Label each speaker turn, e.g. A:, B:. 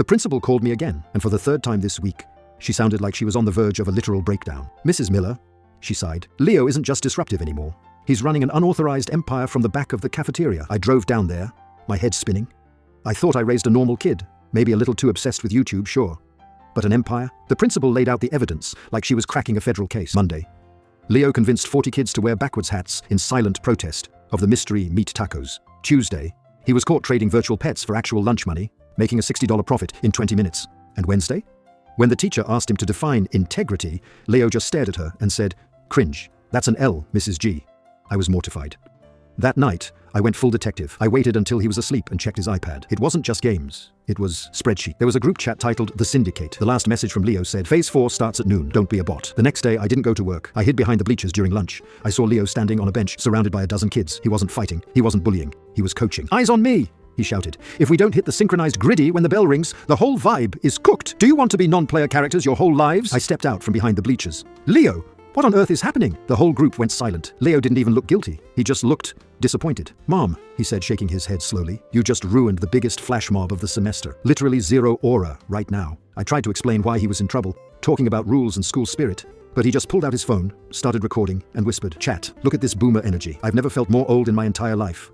A: The principal called me again, and for the third time this week, she sounded like she was on the verge of a literal breakdown. "Mrs. Miller," she sighed, "Leo isn't just disruptive anymore. He's running an unauthorized empire from the back of the cafeteria. I drove down there, my head spinning. I thought I raised a normal kid, maybe a little too obsessed with YouTube, sure. But an empire?" The principal laid out the evidence like she was cracking a federal case. Monday, Leo convinced 40 kids to wear backwards hats in silent protest of the mystery meat tacos. Tuesday, he was caught trading virtual pets for actual lunch money, making a $60 profit in 20 minutes. And Wednesday? When the teacher asked him to define integrity, Leo just stared at her and said, "Cringe. That's an L, Mrs. G." I was mortified. That night, I went full detective. I waited until he was asleep and checked his iPad. It wasn't just games. It was spreadsheet. There was a group chat titled The Syndicate. The last message from Leo said, "Phase 4 starts at noon. Don't be a bot." The next day, I didn't go to work. I hid behind the bleachers during lunch. I saw Leo standing on a bench, surrounded by a dozen kids. He wasn't fighting. He wasn't bullying. He was coaching. "Eyes on me!" he shouted. "If we don't hit the synchronized griddy when the bell rings, the whole vibe is cooked. Do you want to be non-player characters your whole lives?" I stepped out from behind the bleachers. "Leo, what on earth is happening?" The whole group went silent. Leo didn't even look guilty. He just looked disappointed. "Mom," he said, shaking his head slowly, "you just ruined the biggest flash mob of the semester. Literally zero aura right now." I tried to explain why he was in trouble, talking about rules and school spirit, but he just pulled out his phone, started recording, and whispered, "Chat, look at this boomer energy. I've never felt more old in my entire life."